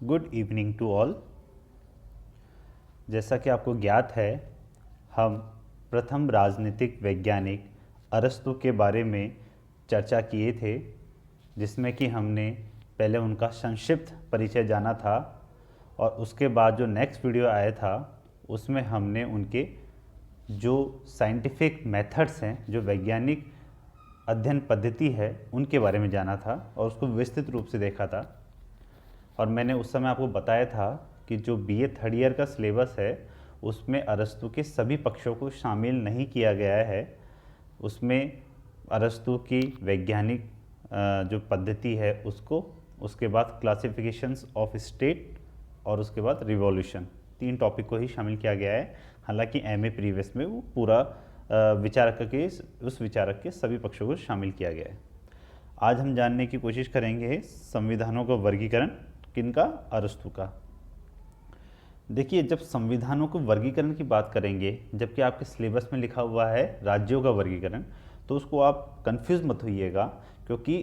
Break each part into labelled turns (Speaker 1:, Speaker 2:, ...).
Speaker 1: Good evening to all. जैसा कि आपको ज्ञात है, हम प्रथम राजनीतिक वैज्ञानिक अरस्तु के बारे में चर्चा किए थे, जिसमें कि हमने पहले उनका संक्षिप्त परिचय जाना था और उसके बाद जो नेक्स्ट वीडियो आया था उसमें हमने उनके जो साइंटिफिक मेथड्स हैं, जो वैज्ञानिक अध्ययन पद्धति है, उनके बारे में जाना था और उसको विस्तृत रूप से देखा था। और मैंने उस समय आपको बताया था कि जो बीए थर्ड ईयर का सिलेबस है उसमें अरस्तु के सभी पक्षों को शामिल नहीं किया गया है। उसमें अरस्तु की वैज्ञानिक जो पद्धति है उसको, उसके बाद क्लासिफिकेशंस ऑफ स्टेट और उसके बाद रिवॉल्यूशन, 3 टॉपिक को ही शामिल किया गया है। हालांकि एमए प्रीवियस में वो पूरा उस विचारक के सभी पक्षों को शामिल किया गया है। आज हम जानने की कोशिश करेंगे संविधानों का वर्गीकरण किनका, अरस्तु का। देखिए, जब संविधानों को वर्गीकरण की बात करेंगे, जबकि आपके सिलेबस में लिखा हुआ है राज्यों का वर्गीकरण, तो उसको आप कंफ्यूज मत होइएगा, क्योंकि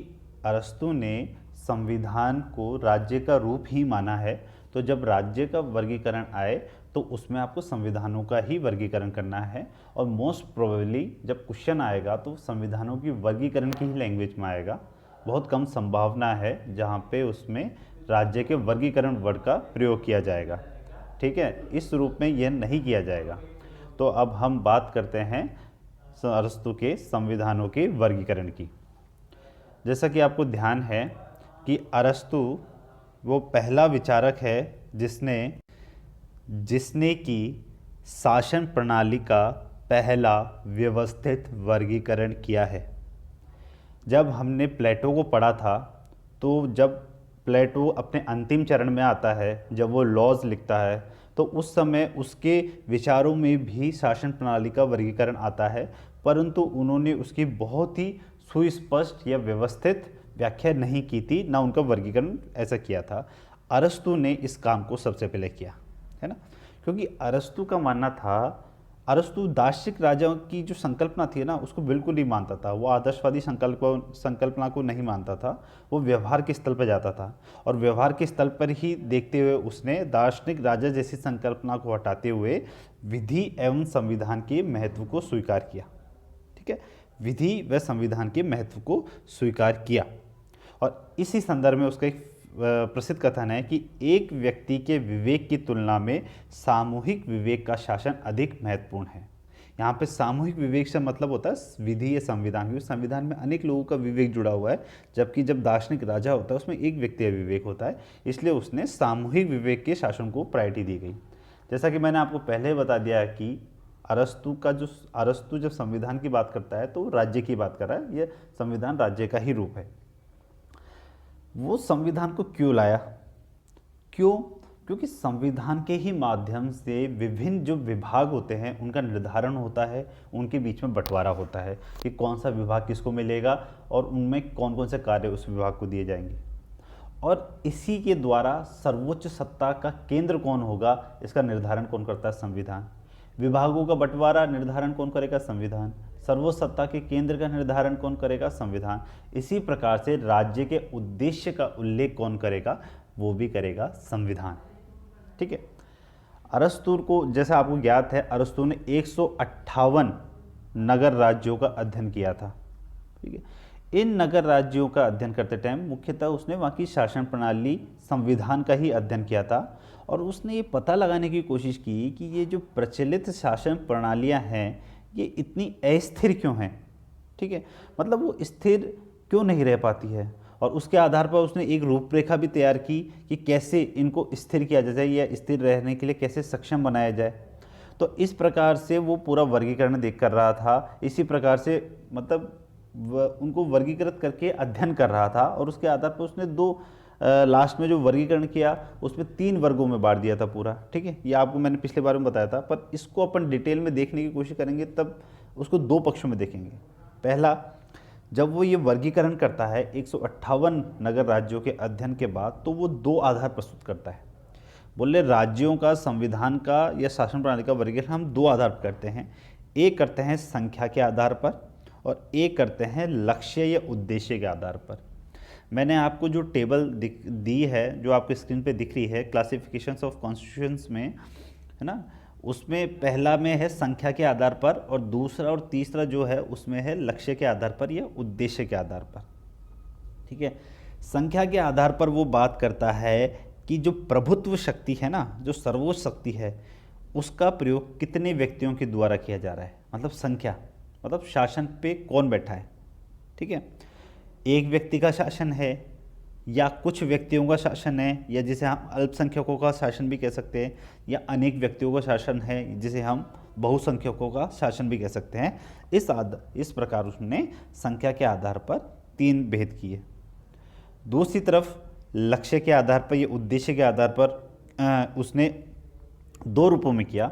Speaker 1: अरस्तु ने संविधान को राज्य का रूप ही माना है। तो जब राज्य का वर्गीकरण आए तो उसमें आपको संविधानों का ही वर्गीकरण करना है, और मोस्ट प्रोबेबली जब क्वेश्चन आएगा तो संविधानों की वर्गीकरण की ही लैंग्वेज में आएगा। बहुत कम संभावना है जहाँ पे उसमें राज्य के वर्गीकरण वर्ड का प्रयोग किया जाएगा। ठीक है, इस रूप में यह नहीं किया जाएगा। तो अब हम बात करते हैं अरस्तु के संविधानों के वर्गीकरण की। जैसा कि आपको ध्यान है कि अरस्तु वो पहला विचारक है जिसने की शासन प्रणाली का पहला व्यवस्थित वर्गीकरण किया है। जब हमने प्लेटो को पढ़ा था, तो जब प्लेटो अपने अंतिम चरण में आता है, जब वो लॉज लिखता है, तो उस समय उसके विचारों में भी शासन प्रणाली का वर्गीकरण आता है, परंतु उन्होंने उसकी बहुत ही सुस्पष्ट या व्यवस्थित व्याख्या नहीं की थी, ना उनका वर्गीकरण ऐसा किया था। अरस्तु ने इस काम को सबसे पहले किया, है ना, क्योंकि अरस्तु का मानना था, अरस्तु दार्शनिक राजाओं की जो संकल्पना थी ना, उसको बिल्कुल नहीं मानता था। वो आदर्शवादी संकल्पना को नहीं मानता था। वो व्यवहार के स्थल पर जाता था, और व्यवहार के स्थल पर ही देखते हुए उसने दार्शनिक राजा जैसी संकल्पना को हटाते हुए विधि एवं संविधान के महत्व को स्वीकार किया। ठीक है, विधि व संविधान के महत्व को स्वीकार किया। और इसी संदर्भ में उसका एक प्रसिद्ध कथन है कि एक व्यक्ति के विवेक की तुलना में सामूहिक विवेक का शासन अधिक महत्वपूर्ण है। यहाँ पे सामूहिक विवेक से मतलब होता है विधि या संविधान, क्योंकि संविधान में अनेक लोगों का विवेक जुड़ा हुआ है, जबकि जब दार्शनिक राजा होता है उसमें एक व्यक्ति का विवेक होता है। इसलिए उसने सामूहिक विवेक के शासन को प्रायोरिटी दी गई। जैसा कि मैंने आपको पहले बता दिया है कि अरस्तु जब संविधान की बात करता है तो राज्य की बात कर रहा है। यह संविधान राज्य का ही रूप है। वो संविधान को क्यों लाया? क्योंकि संविधान के ही माध्यम से विभिन्न जो विभाग होते हैं उनका निर्धारण होता है, उनके बीच में बंटवारा होता है कि कौन सा विभाग किसको मिलेगा और उनमें कौन कौन से कार्य उस विभाग को दिए जाएंगे। और इसी के द्वारा सर्वोच्च सत्ता का केंद्र कौन होगा, इसका निर्धारण कौन करता है? संविधान। विभागों का बंटवारा निर्धारण कौन करेगा? संविधान। सर्वोच्च सत्ता के केंद्र का निर्धारण कौन करेगा? संविधान। इसी प्रकार से राज्य के उद्देश्य का उल्लेख कौन करेगा? वो भी करेगा संविधान। ठीक है। अरस्तु को, जैसा आपको ज्ञात है, अरस्तु ने 158 नगर राज्यों का अध्ययन किया था। ठीक है। इन नगर राज्यों का अध्ययन करते टाइम मुख्यतः उसने वहाँ की शासन प्रणाली, संविधान का ही अध्ययन किया था, और उसने ये पता लगाने की कोशिश की कि ये जो प्रचलित शासन प्रणालियाँ हैं ये इतनी अस्थिर क्यों हैं। ठीक है, मतलब वो स्थिर क्यों नहीं रह पाती है, और उसके आधार पर उसने एक रूपरेखा भी तैयार की कि कैसे इनको स्थिर किया जाए या स्थिर रहने के लिए कैसे सक्षम बनाया जाए। तो इस प्रकार से वो पूरा वर्गीकरण देख कर रहा था। इसी प्रकार से मतलब उनको वर्गीकृत करके अध्ययन कर रहा था, और उसके आधार पर उसने लास्ट में जो वर्गीकरण किया उसमें 3 वर्गों में बांट दिया था पूरा। ठीक है, ये आपको मैंने पिछले बार में बताया था, पर इसको अपन डिटेल में देखने की कोशिश करेंगे तब उसको 2 पक्षों में देखेंगे। पहला, जब वो ये वर्गीकरण करता है 158 नगर राज्यों के अध्ययन के बाद, तो वो 2 आधार प्रस्तुत करता है। बोले राज्यों का, संविधान का या शासन प्रणाली का वर्गीकरण हम 2 आधार पर करते हैं। एक करते हैं संख्या के आधार पर, और एक करते हैं लक्ष्य या उद्देश्य के आधार पर। मैंने आपको जो टेबल दी है, जो आपको स्क्रीन पे दिख रही है क्लासिफिकेशंस ऑफ कॉन्स्टिट्यूशंस में, है ना, उसमें पहला में है संख्या के आधार पर, और दूसरा और तीसरा जो है उसमें है लक्ष्य के आधार पर या उद्देश्य के आधार पर। ठीक है, संख्या के आधार पर वो बात करता है कि जो प्रभुत्व शक्ति है ना, जो सर्वोच्च शक्ति है, उसका प्रयोग कितने व्यक्तियों के द्वारा किया जा रहा है। मतलब संख्या मतलब शासन पे कौन बैठा है। ठीक है, एक व्यक्ति का शासन है या कुछ व्यक्तियों का शासन है, या जिसे हम अल्पसंख्यकों का शासन भी कह सकते हैं, या अनेक व्यक्तियों का शासन है जिसे हम बहुसंख्यकों का शासन भी कह सकते हैं। इस प्रकार उसने संख्या के आधार पर 3 भेद किए। दूसरी तरफ लक्ष्य के आधार पर या उद्देश्य के आधार पर उसने 2 रूपों में किया।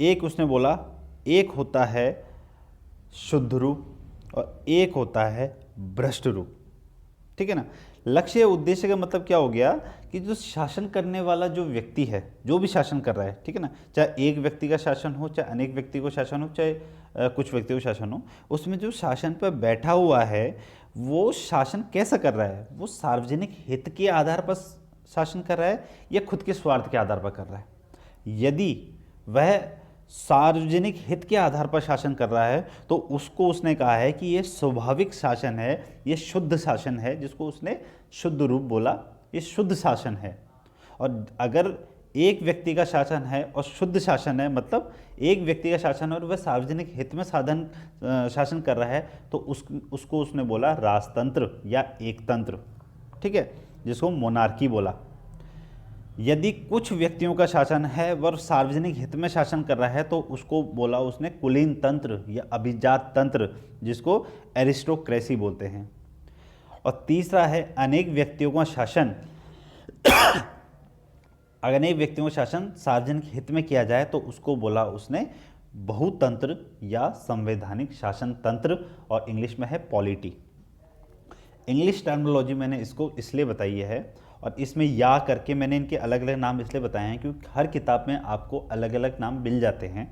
Speaker 1: एक उसने बोला, एक होता है शुद्ध रूप और एक होता है भ्रष्ट रूप। ठीक है ना। लक्ष्य या उद्देश्य का मतलब क्या हो गया कि जो शासन करने वाला जो व्यक्ति है, जो भी शासन कर रहा है, ठीक है ना, चाहे एक व्यक्ति का शासन हो, चाहे अनेक व्यक्ति को शासन हो, चाहे कुछ व्यक्तियों का शासन हो, उसमें जो शासन पर बैठा हुआ है वो शासन कैसा कर रहा है। वो सार्वजनिक हित के आधार पर शासन कर रहा है या खुद के स्वार्थ के आधार पर कर रहा है। यदि वह सार्वजनिक हित के आधार पर शासन कर रहा है तो उसको उसने कहा है कि ये स्वाभाविक शासन है, ये शुद्ध शासन है, जिसको उसने शुद्ध रूप बोला, ये शुद्ध शासन है। और अगर एक व्यक्ति का शासन है और शुद्ध शासन है, मतलब एक व्यक्ति का शासन है और वह सार्वजनिक हित में शासन कर रहा है, तो उसको उसने बोला राजतंत्र या एकतंत्र। ठीक है, जिसको मोनार्की बोला। यदि कुछ व्यक्तियों का शासन है वह सार्वजनिक हित में शासन कर रहा है तो उसको बोला उसने कुलीन तंत्र या अभिजात तंत्र, जिसको एरिस्टोक्रेसी बोलते हैं। और तीसरा है अनेक व्यक्तियों का शासन। अगर अनेक व्यक्तियों का शासन सार्वजनिक हित में किया जाए तो उसको बोला उसने बहुतंत्र या संवैधानिक शासन तंत्र, और इंग्लिश में है पॉलिटी। इंग्लिश टर्मिनोलॉजी मैंने इसको इसलिए बताई है और इसमें या करके मैंने इनके अलग अलग नाम इसलिए बताए हैं क्योंकि हर किताब में आपको अलग अलग नाम मिल जाते हैं,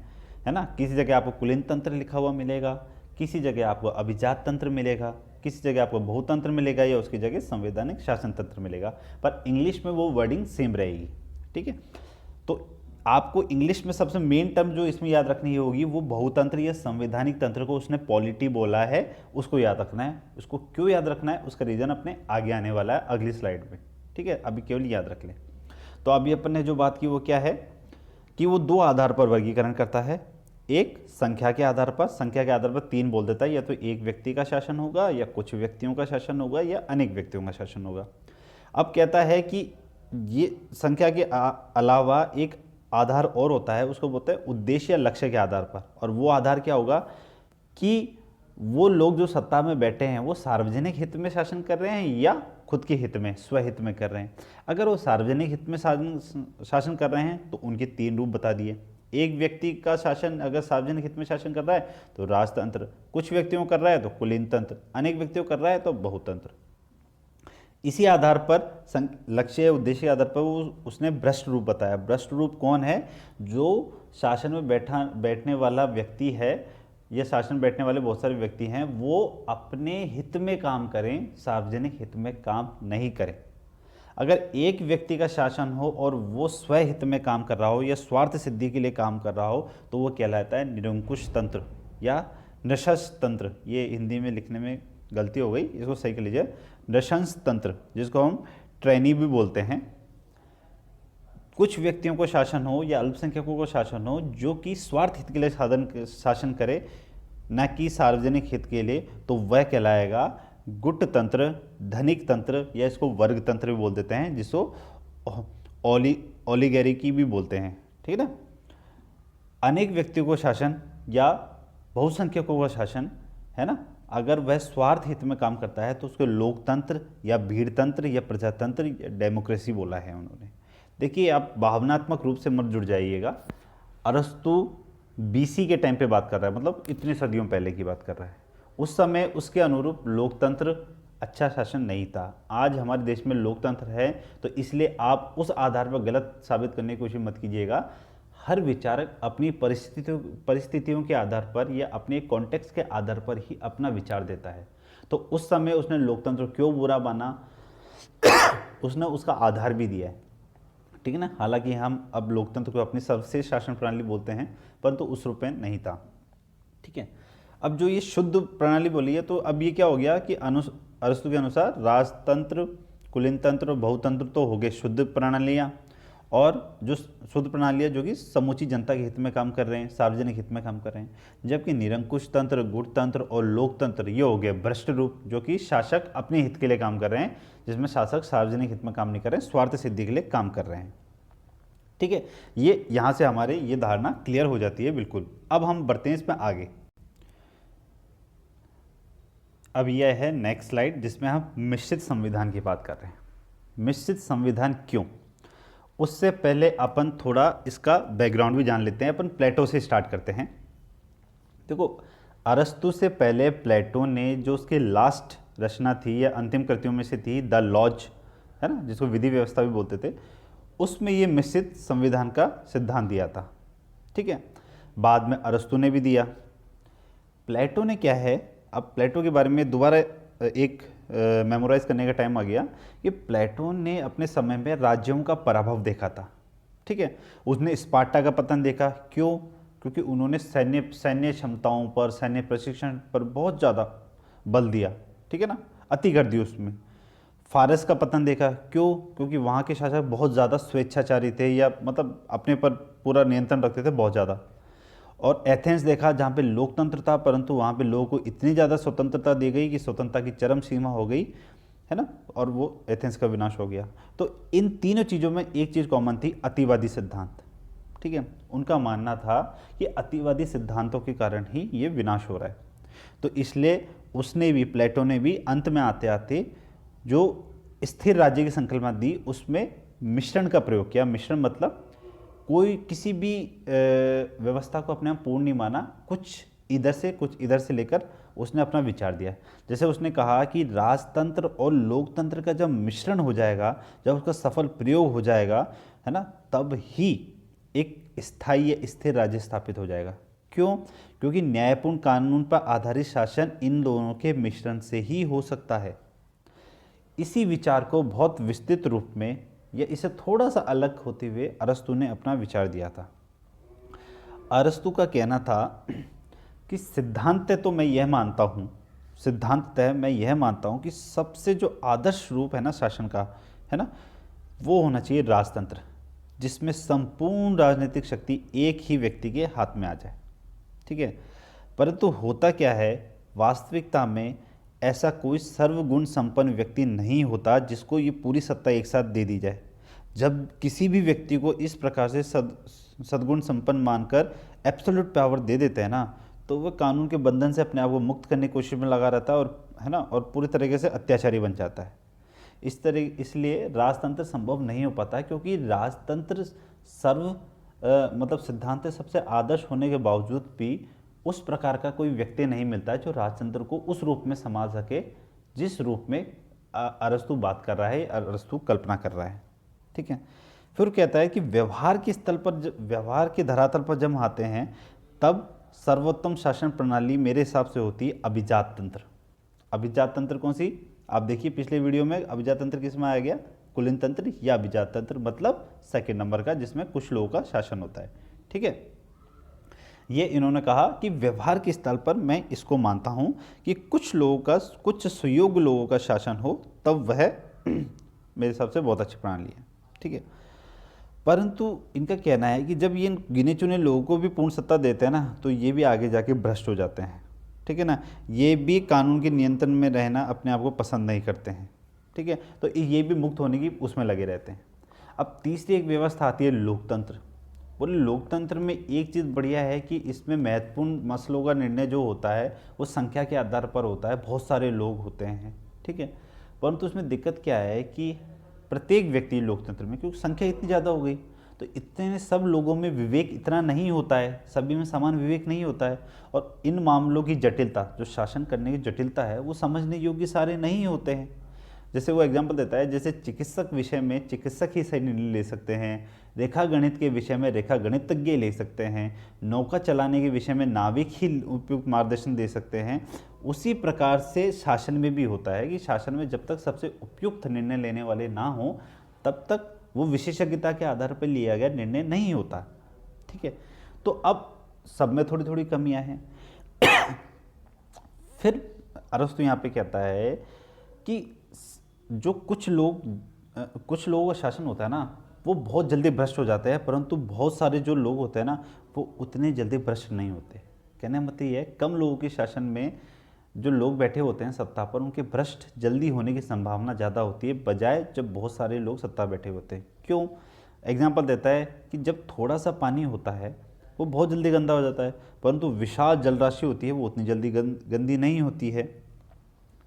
Speaker 1: है ना। किसी जगह आपको कुलीन तंत्र लिखा हुआ मिलेगा, किसी जगह आपको अभिजात तंत्र मिलेगा, किसी जगह आपको बहुतंत्र मिलेगा, या उसकी जगह संवैधानिक शासन तंत्र मिलेगा, पर इंग्लिश में वो वर्डिंग सेम रहेगी। ठीक है, तो आपको इंग्लिश में सबसे मेन टर्म जो इसमें याद रखनी होगी वो बहुतंत्र या संवैधानिक तंत्र को उसने पॉलिटी बोला है, उसको याद रखना है। उसको क्यों याद रखना है उसका रीज़न अपने आगे आने वाला है अगली स्लाइड में। ठीक है, अभी केवल याद रख लें। तो अभी अपन ने जो बात की वो क्या है कि वो 2 आधार पर वर्गीकरण करता है। एक संख्या के आधार पर, संख्या के आधार पर 3 बोल देता है, या तो एक व्यक्ति का शासन होगा, या कुछ व्यक्तियों का शासन होगा, या अनेक व्यक्तियों का शासन होगा। अब कहता है कि ये संख्या के अलावा एक आधार और होता है, उसको बोलते हैं उद्देश्य या लक्ष्य के आधार पर। और वो आधार क्या होगा कि वो लोग जो सत्ता में बैठे हैं वो सार्वजनिक हित में शासन कर रहे हैं या खुद के हित में, स्वहित में कर रहे हैं। अगर वो सार्वजनिक हित में शासन कर रहे हैं तो उनके 3 रूप बता दिए। एक व्यक्ति का शासन अगर सार्वजनिक हित में शासन कर रहा है तो राजतंत्र, कुछ व्यक्तियों कर रहा है तो कुलीन तंत्र, अनेक व्यक्तियों कर रहा है तो बहुतंत्र। इसी आधार पर लक्ष्य उद्देश्य के आधार पर उसने भ्रष्ट रूप बताया। भ्रष्ट रूप कौन है? जो शासन में बैठने वाला व्यक्ति है या शासन में बैठने वाले बहुत सारे व्यक्ति हैं, वो अपने हित में काम करें, सार्वजनिक हित में काम नहीं करें। अगर एक व्यक्ति का शासन हो और वो स्वहित में काम कर रहा हो या स्वार्थ सिद्धि के लिए काम कर रहा हो तो वो कहलाता है निरंकुश तंत्र या नृशंस तंत्र। ये हिंदी में लिखने में गलती हो गई, इसको सही कर लीजिए, नृशंस तंत्र, जिसको हम ट्रेनी भी बोलते हैं। कुछ व्यक्तियों को शासन हो या अल्पसंख्यकों को शासन हो जो कि स्वार्थ हित के लिए शासन करे, न कि सार्वजनिक हित के लिए, तो वह कहलाएगा गुट तंत्र, धनिक तंत्र, या इसको वर्ग तंत्र भी बोल देते हैं, जिसको ओलिगैरिकी भी बोलते हैं। ठीक है ना। अनेक व्यक्तियों को शासन या बहुसंख्यकों का शासन, है ना, अगर वह स्वार्थ हित में काम करता है तो उसको लोकतंत्र या भीड़ तंत्र या प्रजातंत्र या डेमोक्रेसी बोला है उन्होंने। देखिए, आप भावनात्मक रूप से मत जुड़ जाइएगा। अरस्तु बीसी के टाइम पे बात कर रहा है, मतलब इतने सदियों पहले की बात कर रहा है। उस समय उसके अनुरूप लोकतंत्र अच्छा शासन नहीं था। आज हमारे देश में लोकतंत्र है, तो इसलिए आप उस आधार पर गलत साबित करने की कोशिश मत कीजिएगा। हर विचारक अपनी परिस्थितियों के आधार पर या अपने कॉन्टेक्स्ट के आधार पर ही अपना विचार देता है। तो उस समय उसने लोकतंत्र क्यों बुरा माना उसने उसका आधार भी दिया है, ठीक है ना। हालांकि हम अब लोकतंत्र को अपनी सर्वश्रेष्ठ शासन प्रणाली बोलते हैं, परंतु उस रूप में नहीं था, ठीक है। अब जो ये शुद्ध प्रणाली बोली है, तो अब ये क्या हो गया कि अरस्तु के अनुसार राजतंत्र, कुलीन तंत्र और बहुतंत्र तो हो गए शुद्ध प्रणालियाँ, और जो शुद्ध प्रणालियाँ जो कि समूची जनता के हित में काम कर रहे हैं, सार्वजनिक हित में काम कर रहे हैं, जबकि निरंकुश तंत्र, गुटतंत्र और लोकतंत्र ये हो गए भ्रष्ट रूप, जो कि शासक अपने हित के लिए काम कर रहे हैं, जिसमें शासक सार्वजनिक हित में काम नहीं कर रहे हैं, स्वार्थ सिद्धि के लिए काम कर रहे हैं, ठीक है। ये यहाँ से हमारे ये धारणा क्लियर हो जाती है बिल्कुल। अब हम बढ़ते हैं इसमें आगे। अब यह है नेक्स्ट स्लाइड, जिसमें हम मिश्रित संविधान की बात कर रहे हैं। मिश्रित संविधान क्यों, उससे पहले अपन थोड़ा इसका बैकग्राउंड भी जान लेते हैं। अपन प्लेटो से स्टार्ट करते हैं। देखो, अरस्तु से पहले प्लेटो ने जो उसके लास्ट रचना थी या अंतिम कृतियों में से थी, द लॉज, है ना, जिसको विधि व्यवस्था भी बोलते थे, उसमें ये मिश्रित संविधान का सिद्धांत दिया था, ठीक है। बाद में अरस्तु ने भी दिया। प्लेटो ने क्या है, अब प्लेटो के बारे में दोबारा एक मेमोराइज करने का टाइम आ गया कि प्लेटो ने अपने समय में राज्यों का पराभव देखा था, ठीक है। उसने स्पार्टा का पतन देखा। क्यों? क्योंकि उन्होंने सैन्य क्षमताओं पर, सैन्य प्रशिक्षण पर बहुत ज़्यादा बल दिया, ठीक है ना, अति कर दी उसमें। फारस का पतन देखा। क्यों? क्योंकि वहाँ के शासक बहुत ज़्यादा स्वेच्छाचारी थे, या मतलब अपने पर पूरा नियंत्रण रखते थे बहुत ज़्यादा। और एथेंस देखा, जहाँ पे लोकतंत्र था, परंतु वहाँ पे लोगों को इतनी ज़्यादा स्वतंत्रता दी गई कि स्वतंत्रता की चरम सीमा हो गई, है ना, और वो एथेंस का विनाश हो गया। तो इन तीनों चीज़ों में एक चीज़ कॉमन थी, अतिवादी सिद्धांत, ठीक है। उनका मानना था कि अतिवादी सिद्धांतों के कारण ही ये विनाश हो रहा है। तो इसलिए उसने भी, प्लेटो ने भी अंत में आते आते जो स्थिर राज्य की संकल्पना दी, उसमें मिश्रण का प्रयोग किया। मिश्रण मतलब कोई किसी भी व्यवस्था को अपने आप पूर्ण नहीं माना, कुछ इधर से कुछ इधर से लेकर उसने अपना विचार दिया। जैसे उसने कहा कि राजतंत्र और लोकतंत्र का जब मिश्रण हो जाएगा, जब उसका सफल प्रयोग हो जाएगा, है ना, तब ही एक स्थायी या स्थिर राज्य स्थापित हो जाएगा। क्यों? क्योंकि न्यायपूर्ण कानून पर आधारित शासन इन दोनों के मिश्रण से ही हो सकता है। इसी विचार को बहुत विस्तृत रूप में या इसे थोड़ा सा अलग होते हुए अरस्तु ने अपना विचार दिया था। अरस्तु का कहना था कि सिद्धांत तो मैं यह मानता हूँ, सिद्धांततः मैं यह मानता हूँ कि सबसे जो आदर्श रूप है ना शासन का, है ना, वो होना चाहिए राजतंत्र, जिसमें संपूर्ण राजनीतिक शक्ति एक ही व्यक्ति के हाथ में आ जाए, ठीक है। परंतु होता क्या है, वास्तविकता में ऐसा कोई सर्वगुण संपन्न व्यक्ति नहीं होता जिसको ये पूरी सत्ता एक साथ दे दी जाए। जब किसी भी व्यक्ति को इस प्रकार से सद्गुण संपन्न मानकर एब्सोल्यूट पावर दे देते हैं ना, तो वह कानून के बंधन से अपने आप को मुक्त करने की कोशिश में लगा रहता है, और है ना, और पूरी तरीके से अत्याचारी बन जाता है। इसलिए राजतंत्र संभव नहीं हो पाता है, क्योंकि राजतंत्र मतलब सिद्धांत सबसे आदर्श होने के बावजूद भी उस प्रकार का कोई व्यक्ति नहीं मिलता है जो राजतंत्र को उस रूप में संभाल सके जिस रूप में अरस्तु बात कर रहा है, अरस्तु कल्पना कर रहा है, ठीक है। फिर कहता है कि व्यवहार के स्थल पर, व्यवहार के धरातल पर जब आते हैं, तब सर्वोत्तम शासन प्रणाली मेरे हिसाब से होती है अभिजात तंत्र। अभिजात तंत्र कौन सी? आप देखिए पिछले वीडियो में अभिजात तंत्र किस में आया गया, कुलीन तंत्र या अभिजात तंत्र, मतलब सेकेंड नंबर का, जिसमें कुछ लोगों का शासन होता है, ठीक है। ये इन्होंने कहा कि व्यवहार के स्थल पर मैं इसको मानता हूँ कि कुछ लोगों का, कुछ सुयोग्य लोगों का शासन हो, तब वह मेरे हिसाब से बहुत अच्छी प्रणाली है, ठीक है। परंतु इनका कहना है कि जब ये गिने चुने लोगों को भी पूर्ण सत्ता देते हैं ना, तो ये भी आगे जाके भ्रष्ट हो जाते हैं, ठीक है ना। ये भी कानून के नियंत्रण में रहना अपने आप को पसंद नहीं करते हैं, ठीक है। तो ये भी मुक्त होने की उसमें लगे रहते हैं। अब तीसरी एक व्यवस्था आती है लोकतंत्र। बोले लोकतंत्र में एक चीज़ बढ़िया है कि इसमें महत्वपूर्ण मसलों का निर्णय जो होता है वो संख्या के आधार पर होता है, बहुत सारे लोग होते हैं, ठीक है। परंतु उसमें दिक्कत क्या है कि प्रत्येक व्यक्ति लोकतंत्र में, क्योंकि संख्या इतनी ज़्यादा हो गई, तो इतने सब लोगों में विवेक इतना नहीं होता है, सभी में समान विवेक नहीं होता है, और इन मामलों की जटिलता, जो शासन करने की जटिलता है, वो समझने योग्य सारे नहीं होते हैं। जैसे वो एग्जाम्पल देता है, जैसे चिकित्सक विषय में चिकित्सक ही सही निर्णय ले सकते हैं, रेखा गणित के विषय में रेखा गणितज्ञ ले सकते हैं, नौका चलाने के विषय में नाविक ही उपयुक्त मार्गदर्शन दे सकते हैं, उसी प्रकार से शासन में भी होता है कि शासन में जब तक सबसे उपयुक्त निर्णय लेने वाले ना हो तब तक वो विशेषज्ञता के आधार पर लिया गया निर्णय नहीं होता। ठीक है, तो अब सब में थोड़ी थोड़ी कमियां हैं। फिर अरस्तु यहाँ पे कहता है कि जो कुछ लोगों का शासन होता है ना वो बहुत जल्दी भ्रष्ट हो जाते हैं, परंतु बहुत सारे जो लोग होते हैं ना वो उतने जल्दी भ्रष्ट नहीं होते। कहने का मतलब ये है, कम लोगों के शासन में जो लोग बैठे होते हैं सत्ता पर, उनके भ्रष्ट जल्दी होने की संभावना ज़्यादा होती है बजाय जब बहुत सारे लोग सत्ता बैठे होते हैं। क्यों? एग्जाम्पल देता है कि जब थोड़ा सा पानी होता है वो बहुत जल्दी गंदा हो जाता है, परंतु विशाल जलराशि होती है वो उतनी जल्दी गंदी नहीं होती है।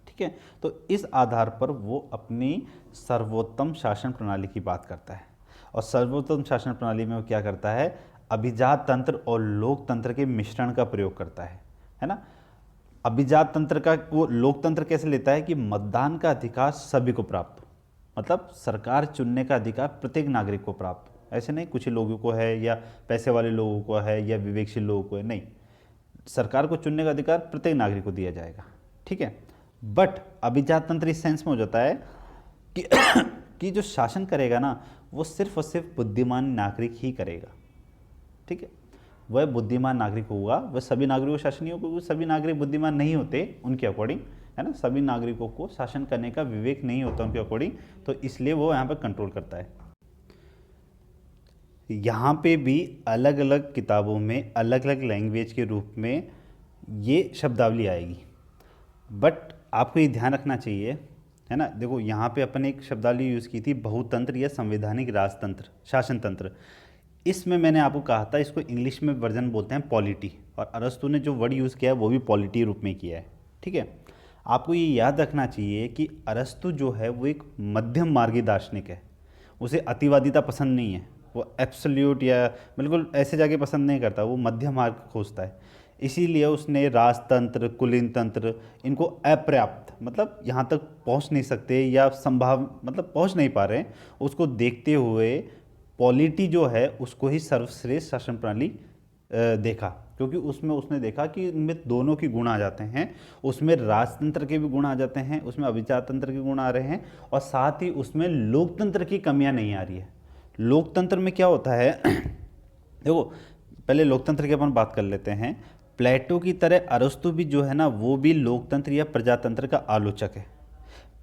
Speaker 1: ठीक है, तो इस आधार पर वो अपनी सर्वोत्तम शासन प्रणाली की बात करता है। और सर्वोत्तम शासन प्रणाली में वो क्या करता है? अभिजात तंत्र और लोकतंत्र के मिश्रण का प्रयोग करता है ना। अभिजात तंत्र का वो लोकतंत्र कैसे लेता है कि मतदान का अधिकार सभी को प्राप्त हो, मतलब सरकार चुनने का अधिकार प्रत्येक नागरिक को प्राप्त हो। ऐसे नहीं कुछ ही लोगों को है या पैसे वाले लोगों को है या विवेकशील लोगों को है, नहीं, सरकार को चुनने का अधिकार प्रत्येक नागरिक को दिया जाएगा। ठीक है, बट अभिजात तंत्र इस सेंस में हो जाता है कि कि जो शासन करेगा ना वो सिर्फ और सिर्फ बुद्धिमान नागरिक ही करेगा। ठीक है, वह बुद्धिमान नागरिक होगा, वह सभी नागरिकों को शासन नहीं होगा, क्योंकि सभी नागरिक बुद्धिमान नहीं होते उनके अकॉर्डिंग, है ना। सभी नागरिकों को शासन करने का विवेक नहीं होता उनके अकॉर्डिंग, तो इसलिए वो यहाँ पर कंट्रोल करता है। यहाँ पे भी अलग अलग किताबों में अलग अलग लैंग्वेज के रूप में ये शब्दावली आएगी, बट आपको ये ध्यान रखना चाहिए, है ना। देखो यहाँ पे अपन एक शब्दावली यूज़ की थी, बहुतंत्र या संवैधानिक राजतंत्र, शासन तंत्र। इसमें मैंने आपको कहा था इसको इंग्लिश में वर्जन बोलते हैं पॉलिटी, और अरस्तु ने जो वर्ड यूज़ किया है वो भी पॉलिटी रूप में किया है। ठीक है, आपको ये याद रखना चाहिए कि अरस्तु जो है वो एक मध्यम मार्गी दार्शनिक है। उसे अतिवादिता पसंद नहीं है, वो एब्सोल्यूट या बिल्कुल ऐसे जाके पसंद नहीं करता, वो मध्यम मार्ग खोजता है। इसीलिए उसने राजतंत्र, कुलीन तंत्र, इनको अपर्याप्त, मतलब यहाँ तक पहुँच नहीं सकते या मतलब पहुँच नहीं पा रहे हैं, उसको देखते हुए पॉलिटी जो है उसको ही सर्वश्रेष्ठ शासन प्रणाली देखा, क्योंकि उसमें उसने देखा कि इनमें दोनों के गुण आ जाते हैं, उसमें राजतंत्र के भी गुण आ जाते हैं, उसमें अभिजात तंत्र के गुण आ रहे हैं, और साथ ही उसमें लोकतंत्र की कमियां नहीं आ रही है। लोकतंत्र में क्या होता है देखो पहले लोकतंत्र की अपन बात कर लेते हैं। प्लेटो की तरह अरस्तु भी जो है ना वो भी लोकतंत्र या प्रजातंत्र का आलोचक है,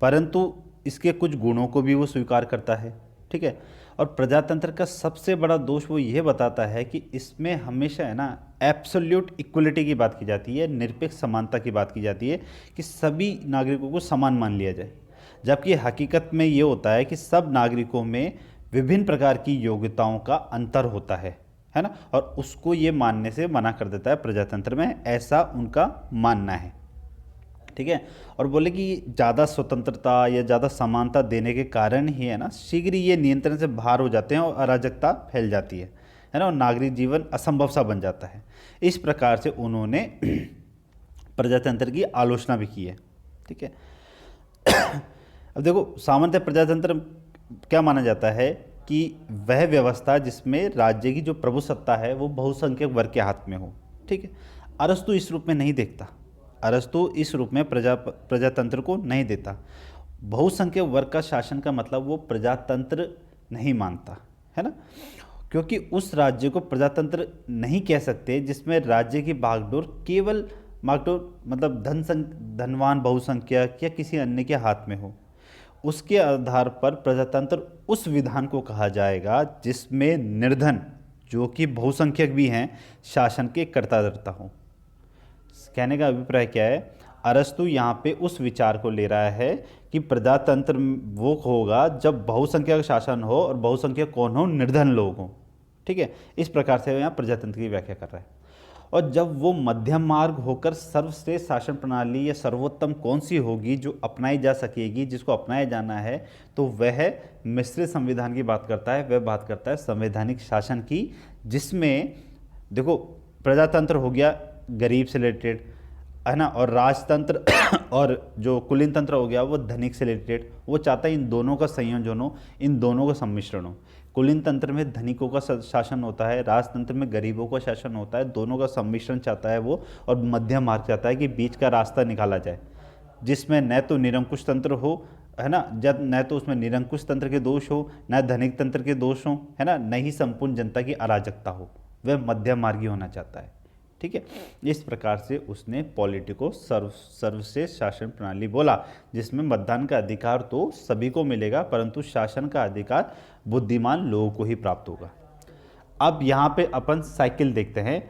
Speaker 1: परंतु इसके कुछ गुणों को भी वो स्वीकार करता है। ठीक है, और प्रजातंत्र का सबसे बड़ा दोष वो ये बताता है कि इसमें हमेशा है ना एब्सोल्यूट इक्वलिटी की बात की जाती है, निरपेक्ष समानता की बात की जाती है कि सभी नागरिकों को समान मान लिया जाए, जबकि हकीकत में ये होता है कि सब नागरिकों में विभिन्न प्रकार की योग्यताओं का अंतर होता है ना, और उसको ये मानने से मना कर देता है प्रजातंत्र में, ऐसा उनका मानना है। ठीक है, और बोले कि ज़्यादा स्वतंत्रता या ज़्यादा समानता देने के कारण ही है ना शीघ्र ये नियंत्रण से बाहर हो जाते हैं और अराजकता फैल जाती है ना, और नागरिक जीवन असंभव सा बन जाता है। इस प्रकार से उन्होंने प्रजातंत्र की आलोचना भी की है। ठीक है, अब देखो सामान्यतः प्रजातंत्र क्या माना जाता है कि वह व्यवस्था जिसमें राज्य की जो प्रभुसत्ता है वो बहुसंख्यक वर्ग के हाथ में हो। ठीक है, अरस्तु इस रूप में नहीं देखता, अरस्तु इस रूप में प्रजातंत्र को नहीं देता। बहुसंख्यक वर्ग का शासन का मतलब वो प्रजातंत्र नहीं मानता, है ना, क्योंकि उस राज्य को प्रजातंत्र नहीं कह सकते जिसमें राज्य की बागडोर केवल मतलब धनवान बहुसंख्यक या किसी अन्य के हाथ में हो। उसके आधार पर प्रजातंत्र उस विधान को कहा जाएगा जिसमें निर्धन, जो कि बहुसंख्यक भी हैं, शासन के कर्ताधर्ता हों। कहने का अभिप्राय क्या है, अरस्तु यहाँ पे उस विचार को ले रहा है कि प्रजातंत्र वो होगा जब बहुसंख्यक शासन हो, और बहुसंख्यक कौन हो? निर्धन लोग हों। ठीक है, इस प्रकार से यहाँ प्रजातंत्र की व्याख्या कर रहा है। और जब वो मध्यम मार्ग होकर सर्वश्रेष्ठ शासन प्रणाली या सर्वोत्तम कौन सी होगी जो अपनाई जा सकेगी, जिसको अपनाया जाना है, तो वह मिश्रित संविधान की बात करता है। वह बात करता है संवैधानिक शासन की, जिसमें देखो प्रजातंत्र हो गया गरीब से रिलेटेड, है ना, और राजतंत्र और जो कुलीन तंत्र हो गया वो धनिक से रिलेटेड, वो चाहता है इन दोनों का संयोजन हो, इन दोनों का सम्मिश्रण हो। कुलीन तंत्र में धनिकों का शासन होता है, राजतंत्र में गरीबों का शासन होता है, दोनों का सम्मिश्रण चाहता है वो, और मध्यम मार्ग चाहता है कि बीच का रास्ता निकाला जाए जिसमें न तो निरंकुश तंत्र हो, है ना, जब न तो उसमें निरंकुश तंत्र के दोष हो, न धनिक तंत्र के दोष हो, है ना, न ही संपूर्ण जनता की अराजकता हो, वह मध्यम मार्गी होना चाहता है। ठीक है, इस प्रकार से उसने पॉलिटी को सर्वश्रेष्ठ शासन प्रणाली बोला, जिसमें मतदान का अधिकार तो सभी को मिलेगा परंतु शासन का अधिकार बुद्धिमान लोगों को ही प्राप्त होगा। अब यहाँ पे अपन साइकिल देखते हैं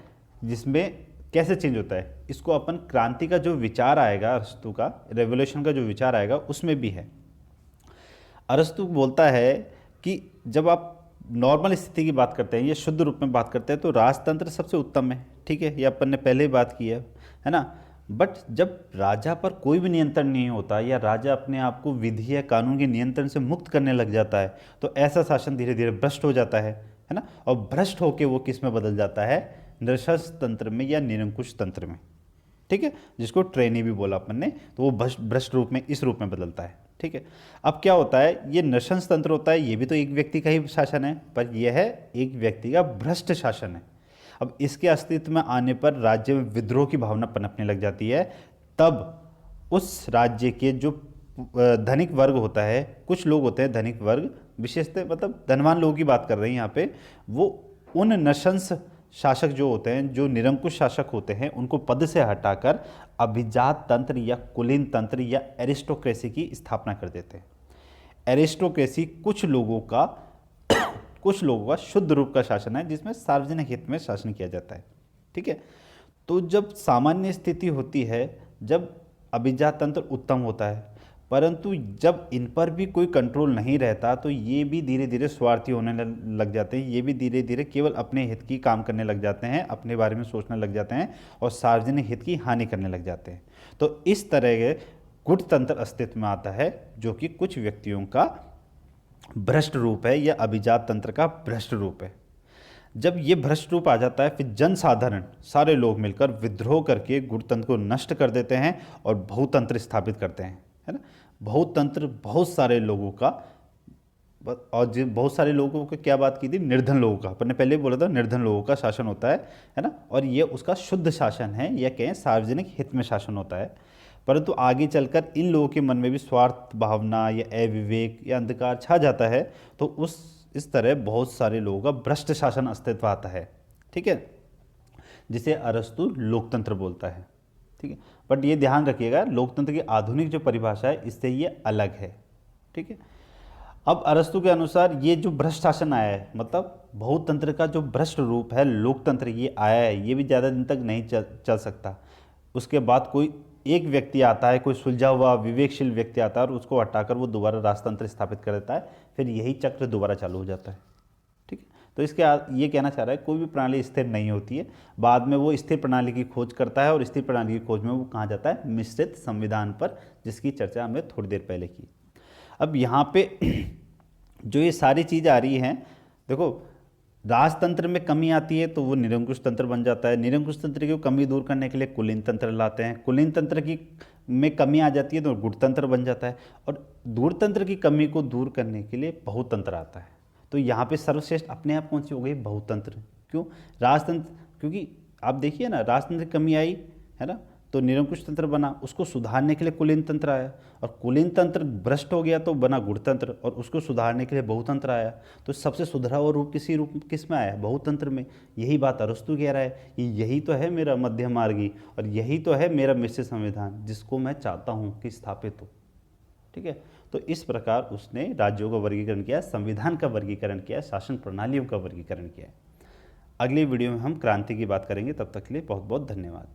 Speaker 1: जिसमें कैसे चेंज होता है। इसको अपन क्रांति का जो विचार आएगा, अरस्तु का रेवोल्यूशन का जो विचार आएगा उसमें भी है। अरस्तु बोलता है कि जब आप नॉर्मल स्थिति की बात करते हैं या शुद्ध रूप में बात करते हैं तो राजतंत्र सबसे उत्तम है। ठीक है, ये अपन ने पहले ही बात की है ना। बट जब राजा पर कोई भी नियंत्रण नहीं होता या राजा अपने आप को विधि या कानून के नियंत्रण से मुक्त करने लग जाता है तो ऐसा शासन धीरे धीरे भ्रष्ट हो जाता है ना। और भ्रष्ट होकर वो किस में बदल जाता है, नृशंस तंत्र में या निरंकुश तंत्र में। ठीक है, जिसको ट्रेनी भी बोला अपन ने, तो वो भ्रष्ट रूप में, इस रूप में बदलता है। ठीक है, अब क्या होता है, ये नृशंस तंत्र होता है, ये भी तो एक व्यक्ति का ही शासन है, पर यह है एक व्यक्ति का भ्रष्ट शासन है। अब इसके अस्तित्व में आने पर राज्य में विद्रोह की भावना पनपने लग जाती है। तब उस राज्य के जो धनिक वर्ग होता है, कुछ लोग होते हैं धनिक वर्ग, विशेषतः मतलब धनवान लोगों की बात कर रहे हैं यहाँ पे, वो उन नृशंस शासक जो होते हैं, जो निरंकुश शासक होते हैं, उनको पद से हटाकर अभिजात तंत्र या कुलीन तंत्र या एरिस्टोक्रेसी की स्थापना कर देते हैं। एरिस्टोक्रेसी कुछ लोगों का शुद्ध रूप का शासन है जिसमें सार्वजनिक हित में शासन किया जाता है। ठीक है, तो जब सामान्य स्थिति होती है, जब अभिजात तंत्र उत्तम होता है, परंतु जब इन पर भी कोई कंट्रोल नहीं रहता तो ये भी धीरे धीरे स्वार्थी होने लग जाते हैं। ये भी धीरे धीरे केवल अपने हित की काम करने लग जाते हैं, अपने बारे में सोचने लग जाते हैं और सार्वजनिक हित की हानि करने लग जाते हैं। तो इस तरह के गुटतंत्र अस्तित्व में आता है जो कि कुछ व्यक्तियों का भ्रष्ट रूप है या अभिजात तंत्र का भ्रष्ट रूप है। जब ये भ्रष्ट रूप आ जाता है फिर जनसाधारण सारे लोग मिलकर विद्रोह करके गुटतंत्र को नष्ट कर देते हैं और बहुतंत्र स्थापित करते हैं, है ना। बहुतंत्र बहुत सारे लोगों का, और बहुत सारे लोगों को क्या बात की थी, निर्धन लोगों का, अपन ने पहले बोला था निर्धन लोगों का शासन होता है ना, और ये उसका शुद्ध शासन है या कहें सार्वजनिक हित में शासन होता है। परंतु आगे चलकर इन लोगों के मन में भी स्वार्थ भावना या अविवेक या अंधकार छा जाता है, तो इस तरह बहुत सारे लोगों का भ्रष्ट शासन अस्तित्व आता है। ठीक है, जिसे अरस्तु लोकतंत्र बोलता है। ठीक है, बट ये ध्यान रखिएगा, लोकतंत्र की आधुनिक जो परिभाषा है इससे ये अलग है। ठीक है, अब अरस्तु के अनुसार ये जो भ्रष्ट शासन आया है, मतलब बहुतंत्र का जो भ्रष्ट रूप है लोकतंत्र ये आया है, ये भी ज़्यादा दिन तक नहीं चल सकता। उसके बाद कोई एक व्यक्ति आता है, कोई सुलझा हुआ विवेकशील व्यक्ति आता है और उसको हटाकर वो दोबारा राजतंत्र स्थापित कर देता है, फिर यही चक्र दोबारा चालू हो जाता है। ठीक है, तो इसके ये कहना चाह रहा है कोई भी प्रणाली स्थिर नहीं होती है, बाद में वो स्थिर प्रणाली की खोज करता है और स्थिर प्रणाली की खोज में वो कहाँ जाता है, मिश्रित संविधान पर, जिसकी चर्चा हमने थोड़ी देर पहले की। अब यहाँ पे जो ये सारी चीज़ आ रही हैं, देखो राजतंत्र में कमी आती है तो वो निरंकुश तंत्र बन जाता है, निरंकुश तंत्र की कमी दूर करने के लिए कुलीन तंत्र लाते हैं, कुलीन तंत्र की में कमी आ जाती है तो गुटतंत्र बन जाता है, और गुटतंत्र की कमी को दूर करने के लिए बहुतंत्र आता है। तो यहाँ पे सर्वश्रेष्ठ अपने आप कौन सी हो गई, बहुतंत्र। क्यों, राजतंत्र, क्योंकि आप देखिए ना, राजतंत्र की कमी आई है ना, तो निरंकुश तंत्र बना, उसको सुधारने के लिए कुलीन तंत्र आया, और कुलीन तंत्र भ्रष्ट हो गया तो बना गुटतंत्र, और उसको सुधारने के लिए बहुतंत्र आया। तो सबसे सुधरा हुआ रूप किस में आया, बहुतंत्र में। यही बात अरस्तु कह रहा है, यही तो है मेरा मध्यम मार्गी और यही तो है मेरा मिश्रित संविधान जिसको मैं चाहता हूँ कि स्थापित हो। ठीक है, तो इस प्रकार उसने राज्यों का वर्गीकरण किया, संविधान का वर्गीकरण किया, शासन प्रणालियों का वर्गीकरण किया। अगली वीडियो में हम क्रांति की बात करेंगे, तब तक के लिए बहुत बहुत धन्यवाद।